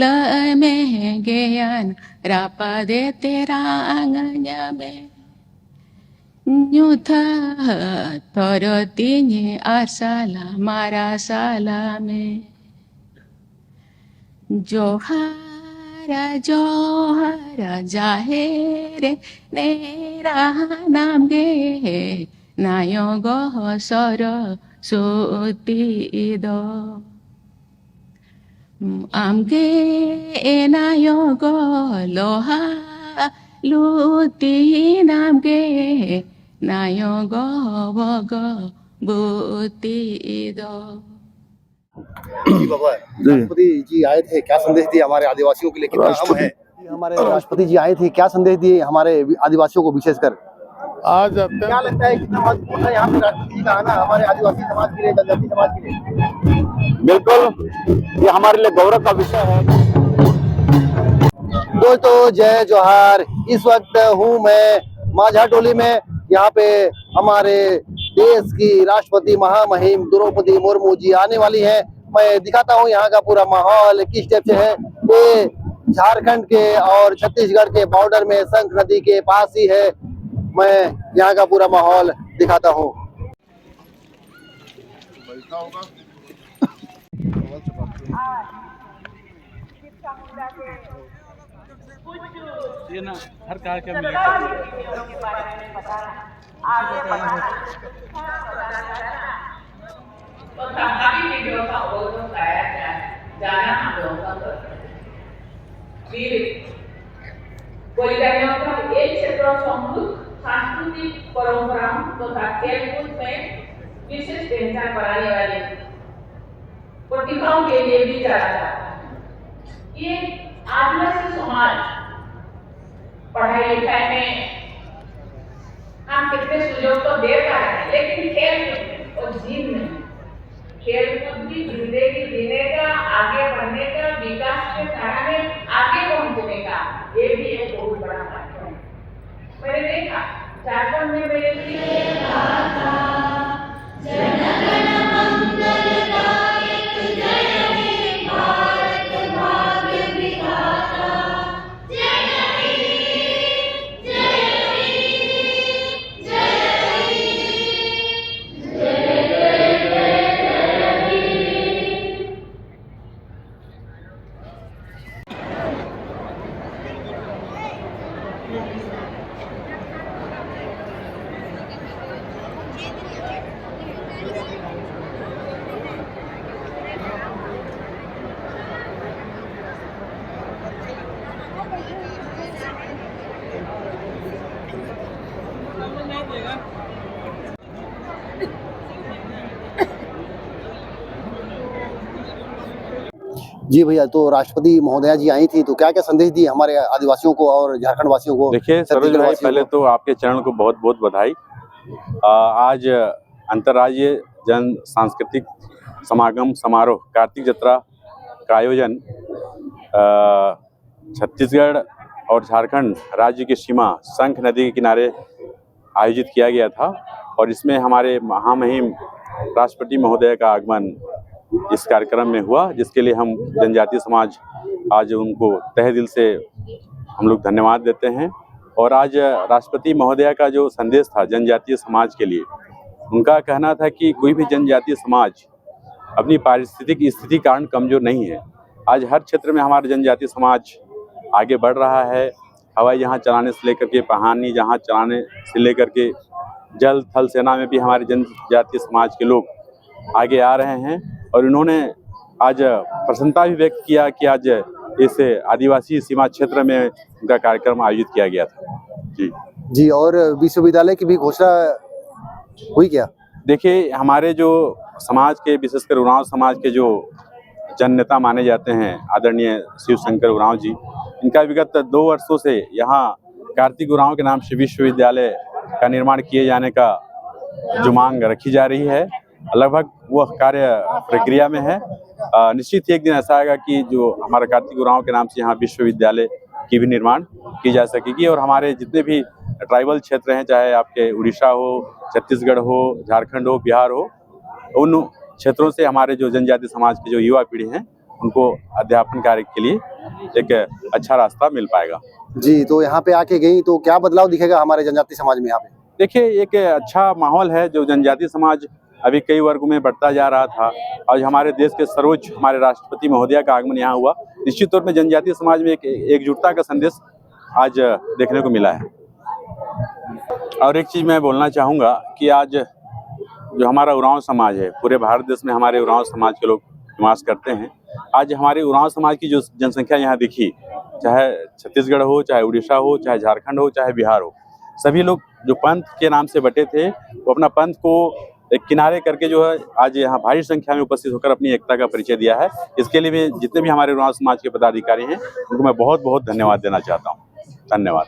में ज्ञान रापा दे तेरा आंगन में nyuta torotinye arsala marasala me johara johara jahere nera namge nayogo soro sutido amge nayogo loha luti namge nayogo wogo butido। जी बाबा, राष्ट्रपति जी आए थे, क्या संदेश दिए हमारे आदिवासियों के लिए? कितना अहम है हमारे राष्ट्रपति जी आए थे, क्या संदेश दिए हमारे आदिवासियों को विशेषकर? आज क्या लगता है कितना महत्वपूर्ण है यहाँ पे राष्ट्रपति जी का आना हमारे आदिवासी समाज के लिए, जनजाति समाज के लिए? बिल्कुल, ये हमारे लिए गौरव का विषय है। दोस्तों जय जोहार। इस वक्त हूँ मैं माझा टोली में। यहाँ पे हमारे देश की राष्ट्रपति महामहिम द्रौपदी मुर्मू जी आने वाली है। मैं दिखाता हूँ यहाँ का पूरा माहौल किस टाइप से है। ये झारखंड के और छत्तीसगढ़ के बॉर्डर में संख नदी के पास ही है। मैं यहाँ का पूरा माहौल दिखाता हूँ। ये ना हर कार्य के मिले तो सरकारी वीडियो का ओझों कराया जाना हम लोगों का फिर बोलिदानियों का एक क्षेत्र समृद्ध सांस्कृतिक परंपराओं तथा खेलकूद में विशेष पहचान बनाने वाली प्रतिभाओं के लिए भी जाना जाता है। ये आदिवासी समाज पढ़ाई लिखाई में हम कितने सुयोग तो दे पा रहे हैं, लेकिन खेल और जीवन में खेलकूद भी जिंदगी जीने का, आगे बढ़ने का, विकास के धारा में आगे पहुंचने का ये भी एक बहुत बड़ा माध्यम है। मैंने देखा झारखंड में मेरे जी भैया, तो राष्ट्रपति महोदया जी आई थी, तो क्या क्या संदेश दिए हमारे आदिवासियों को और झारखंड वासियों को? देखिए सरोज भाई, पहले तो आपके चरण को बहुत बहुत बधाई। आज अंतर्राज्यीय जन सांस्कृतिक समागम समारोह कार्तिक जत्रा का आयोजन छत्तीसगढ़ और झारखंड राज्य की सीमा संख नदी के किनारे आयोजित किया गया था और इसमें हमारे महामहिम राष्ट्रपति महोदय का आगमन इस कार्यक्रम में हुआ, जिसके लिए हम जनजातीय समाज आज उनको तहे दिल से हम लोग धन्यवाद देते हैं। और आज राष्ट्रपति महोदय का जो संदेश था जनजातीय समाज के लिए, उनका कहना था कि कोई भी जनजातीय समाज अपनी पारिस्थितिक स्थिति कारण कमजोर नहीं है। आज हर क्षेत्र में हमारा जनजातीय समाज आगे बढ़ रहा है। हवाई जहाज चलाने से लेकर के पहाड़ी जहाज चलाने से लेकर के जल थल सेना में भी हमारे जनजातीय समाज के लोग आगे आ रहे हैं। और इन्होंने आज प्रसन्नता भी व्यक्त किया कि आज इस आदिवासी सीमा क्षेत्र में उनका कार्यक्रम आयोजित किया गया था। जी, और विश्वविद्यालय की भी घोषणा हुई क्या? देखिए, हमारे जो समाज के विशेषकर उरांव समाज के जो जन नेता माने जाते हैं आदरणीय शिव शंकर उरांव जी, इनका विगत 2 वर्षों से यहाँ कार्तिक उरांव के नाम से विश्वविद्यालय का निर्माण किए जाने का जो मांग रखी जा रही है, लगभग वह कार्य प्रक्रिया में है। निश्चित ही एक दिन ऐसा आएगा कि जो हमारा कार्तिक उरांव के नाम से यहाँ विश्वविद्यालय की भी निर्माण की जा सकेगी। और हमारे जितने भी ट्राइबल क्षेत्र हैं, चाहे आपके उड़ीसा हो, छत्तीसगढ़ हो, झारखंड हो, बिहार हो, उन क्षेत्रों से हमारे जो जनजातीय समाज के जो युवा पीढ़ी हैं, उनको अध्यापन कार्य के लिए एक अच्छा रास्ता मिल पाएगा। जी, तो यहाँ पे आके गई तो क्या बदलाव दिखेगा हमारे जनजाति समाज में यहाँ पे? देखिए, एक अच्छा माहौल है। जो जनजातीय समाज अभी कई वर्गों में बढ़ता जा रहा था, आज हमारे देश के सर्वोच्च हमारे राष्ट्रपति महोदया का आगमन यहाँ हुआ। निश्चित तौर पे जनजातीय समाज में एक एकजुटता का संदेश आज देखने को मिला है। और एक चीज़ मैं बोलना चाहूँगा कि आज जो हमारा उरांव समाज है, पूरे भारत देश में हमारे उरांव समाज के लोग निवास करते हैं। आज हमारे उरांव समाज की जो जनसंख्या यहाँ दिखी, चाहे छत्तीसगढ़ हो, चाहे उड़ीसा हो, चाहे झारखंड हो, चाहे बिहार हो, सभी लोग जो पंथ के नाम से बटे थे, वो अपना पंथ को एक किनारे करके जो है आज यहाँ भारी संख्या में उपस्थित होकर अपनी एकता का परिचय दिया है। इसके लिए भी जितने भी हमारे उरांव समाज के पदाधिकारी हैं, उनको मैं बहुत बहुत धन्यवाद देना चाहता हूँ। धन्यवाद।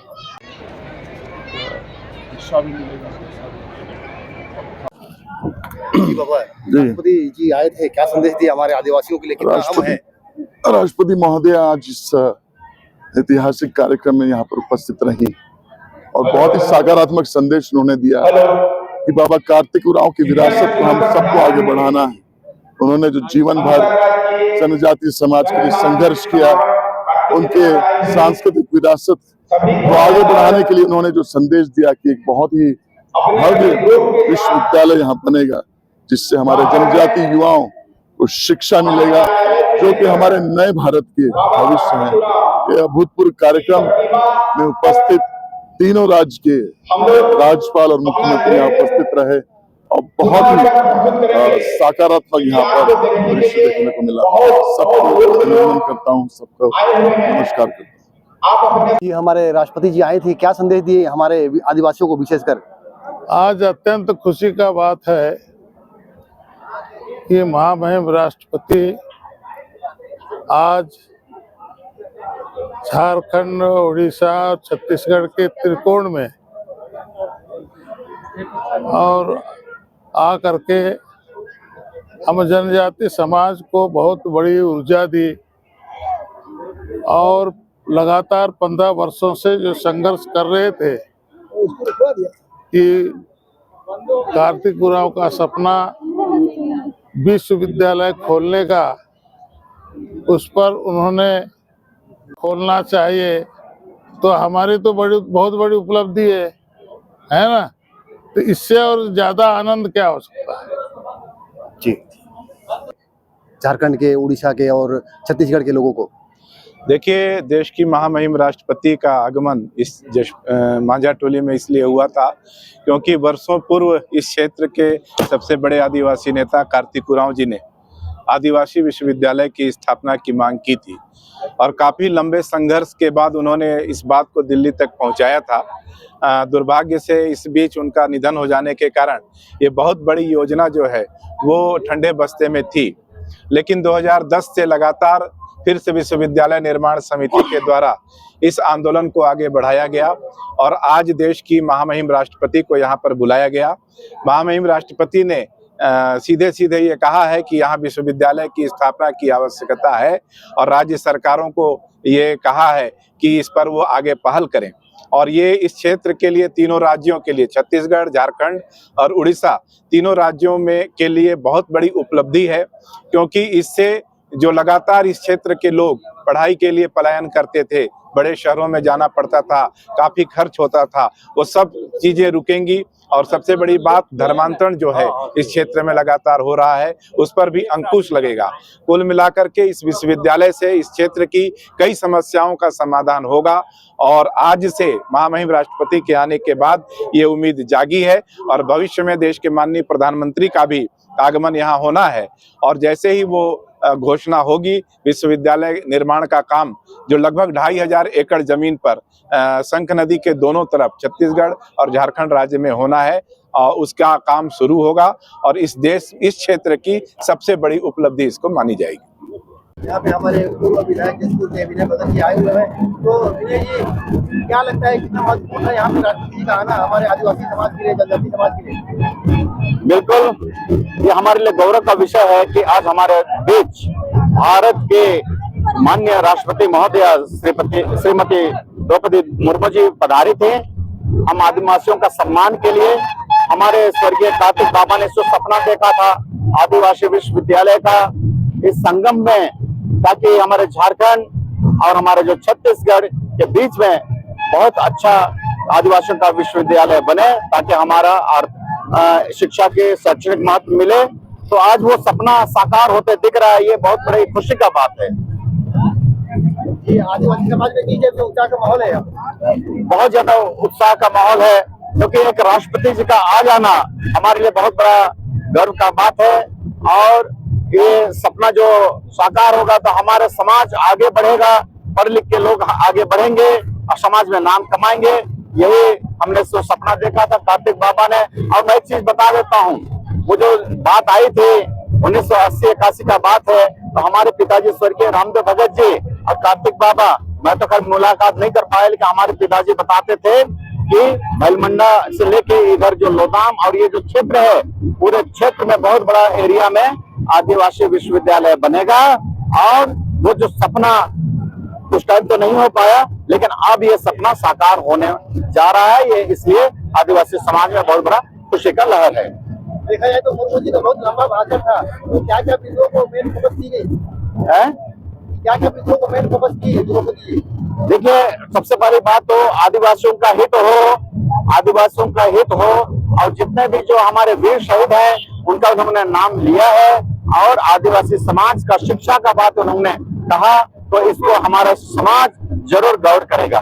जी बाबा, राष्ट्रपति जी आए थे, क्या संदेश दिया हमारे आदिवासियों के लिए, कितना अहम है? राष्ट्रपति महोदय आज इस ऐतिहासिक कार्यक्रम में यहाँ पर उपस्थित रही और बहुत ही सकारात्मक संदेश उन्होंने दिया कि बाबा कार्तिक उरांव की विरासत को हम सबको आगे बढ़ाना है। उन्होंने जो जीवन भर जनजातीय समाज के लिए संघर्ष किया, उनके सांस्कृतिक विरासत को आगे बढ़ाने के लिए उन्होंने जो संदेश दिया कि एक बहुत ही भव्य विश्वविद्यालय यहाँ बनेगा, जिससे हमारे जनजातीय युवाओं को शिक्षा मिलेगा, जो कि हमारे नए भारत के भविष्य है। यह अभूतपूर्व कार्यक्रम में उपस्थित तीनों राज्य के राज्यपाल और मुख्यमंत्री यहाँ उपस्थित रहे और बहुत ही सकारात्मक यहाँ पर दृश्य देखने को मिला। सबको अभिनंदन करता हूँ, सबको नमस्कार करता हूँ। ये हमारे राष्ट्रपति जी आए थे, क्या संदेश दिए हमारे आदिवासियों को विशेषकर? आज अत्यंत खुशी का बात है कि महामहिम राष्ट्रपति आज झारखंड, उड़ीसा, छत्तीसगढ़ के त्रिकोण में और आ करके हम जनजाति समाज को बहुत बड़ी ऊर्जा दी और लगातार 15 वर्षों से जो संघर्ष कर रहे थे कि कार्तिक उरांव का सपना विश्वविद्यालय खोलने का, उस पर उन्होंने खोलना चाहिए, तो हमारी तो बहुत बड़ी उपलब्धि है ना। तो इससे और ज्यादा आनंद क्या हो सकता है। जी, झारखंड के, उड़ीसा के और छत्तीसगढ़ के लोगों को देखिए, देश की महामहिम राष्ट्रपति का आगमन इस मांझा टोली में इसलिए हुआ था क्योंकि वर्षों पूर्व इस क्षेत्र के सबसे बड़े आदिवासी नेता कार्तिक उरांव जी ने आदिवासी विश्वविद्यालय की स्थापना की मांग की थी और काफ़ी लंबे संघर्ष के बाद उन्होंने इस बात को दिल्ली तक पहुंचाया था। दुर्भाग्य से इस बीच उनका निधन हो जाने के कारण ये बहुत बड़ी योजना जो है वो ठंडे बस्ते में थी, लेकिन 2010 से लगातार फिर से विश्वविद्यालय निर्माण समिति के द्वारा इस आंदोलन को आगे बढ़ाया गया और आज देश की महामहिम राष्ट्रपति को यहाँ पर बुलाया गया। महामहिम राष्ट्रपति ने सीधे सीधे ये कहा है कि यहाँ विश्वविद्यालय की स्थापना की आवश्यकता है और राज्य सरकारों को ये कहा है कि इस पर वो आगे पहल करें। और ये इस क्षेत्र के लिए, तीनों राज्यों के लिए, छत्तीसगढ़, झारखंड और उड़ीसा, तीनों राज्यों में के लिए बहुत बड़ी उपलब्धि है, क्योंकि इससे जो लगातार इस क्षेत्र के लोग पढ़ाई के लिए पलायन करते थे, बड़े शहरों में जाना पड़ता था, काफ़ी खर्च होता था, वो सब चीज़ें रुकेंगी। और सबसे बड़ी बात, धर्मांतरण जो है इस क्षेत्र में लगातार हो रहा है, उस पर भी अंकुश लगेगा। कुल मिलाकर के इस विश्वविद्यालय से इस क्षेत्र की कई समस्याओं का समाधान होगा और आज से महामहिम राष्ट्रपति के आने के बाद ये उम्मीद जागी है और भविष्य में देश के माननीय प्रधानमंत्री का भी आगमन यहाँ होना है। और जैसे ही वो घोषणा होगी, विश्वविद्यालय निर्माण का काम जो लगभग 2500 एकड़ जमीन पर शंख नदी के दोनों तरफ छत्तीसगढ़ और झारखंड राज्य में होना है, उसका काम शुरू होगा और इस क्षेत्र की सबसे बड़ी उपलब्धि इसको मानी जाएगी। यहाँ पे हमारे पूर्व विधायक जसपुर के विनय बदन जी आए हुए हैं, तो विनय जी क्या लगता है कितना महत्वपूर्ण है यहाँ पे राष्ट्रपति जी का आना हमारे आदिवासी समाज के लिए, जनजाति समाज के लिए? बिल्कुल, ये हमारे लिए गौरव का विषय है कि आज हमारे बीच भारत के माननीय राष्ट्रपति महोदया श्रीमती द्रौपदी मुर्मू जी पधारे थे। हम आदिवासियों का सम्मान के लिए, हमारे स्वर्गीय कार्तिक बाबा ने जो सपना देखा था आदिवासी विश्वविद्यालय का इस संगम में, ताकि हमारे झारखंड और हमारे जो छत्तीसगढ़ के बीच में बहुत अच्छा आदिवासियों का विश्वविद्यालय बने, ताकि हमारा शिक्षा के शैक्षणिक महत्व मिले। तो आज वो सपना साकार होते दिख रहा है, ये बहुत बड़ी खुशी का बात है। ये आदिवासी समाज में डीजे पे उत्साह का माहौल है यहाँ, बहुत ज्यादा उत्साह का माहौल है, क्योंकि एक राष्ट्रपति जी का आ जाना हमारे लिए बहुत बड़ा गर्व का बात है। और ये सपना जो साकार होगा तो हमारे समाज आगे बढ़ेगा, पढ़ लिख के लोग आगे बढ़ेंगे और समाज में नाम कमाएंगे। यही हमने सपना देखा था कार्तिक बाबा ने। और मैं एक चीज बता देता हूँ, वो जो बात आई थी 1980-81 का बात है, तो हमारे पिताजी स्वर्गीय रामदेव भगत जी और कार्तिक बाबा, मैं तो खैर मुलाकात नहीं कर पाया, लेकिन हमारे पिताजी बताते थे कि भैलमंडा से लेके इधर जो लोदाम और ये जो क्षेत्र है, पूरे क्षेत्र में बहुत बड़ा एरिया में आदिवासी विश्वविद्यालय बनेगा। और वो जो सपना उस टाइम तो नहीं हो पाया, लेकिन अब ये सपना साकार होने जा रहा है। ये इसलिए आदिवासी समाज में बहुत बड़ा खुशी का लहर है। देखा जाए तो मुर्मू जी का बहुत लंबा भाषण था, तो क्या क्या विषयों को मेन फोकस की गई है? क्या क्या विषयों को मेन फोकस की है द्रौपदी जी? देखिए, सबसे पहली बात तो आदिवासियों का हित हो, आदिवासियों का हित हो, और जितने भी जो हमारे वीर शहीद हैं उनका उन्होंने नाम लिया है। और आदिवासी समाज का शिक्षा का बात उन्होंने कहा, तो इसको हमारा समाज जरूर गौर करेगा।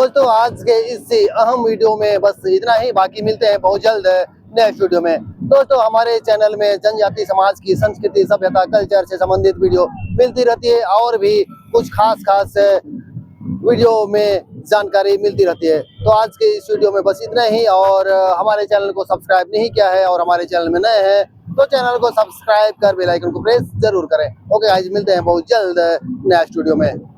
दोस्तों आज के इस अहम वीडियो में बस इतना ही, बाकी मिलते हैं बहुत जल्द नेक्स्ट वीडियो में। दोस्तों हमारे चैनल में जनजाति समाज की संस्कृति, सभ्यता, कल्चर से संबंधित वीडियो मिलती रहती है और भी कुछ खास वीडियो में जानकारी मिलती रहती है। तो आज के इस वीडियो में बस इतना ही, और हमारे चैनल को सब्सक्राइब नहीं किया है और हमारे चैनल में नए हैं तो चैनल को सब्सक्राइब कर बेल आइकन को प्रेस जरूर करें। ओके गाइस, मिलते हैं बहुत जल्द नेक्स्ट वीडियो में।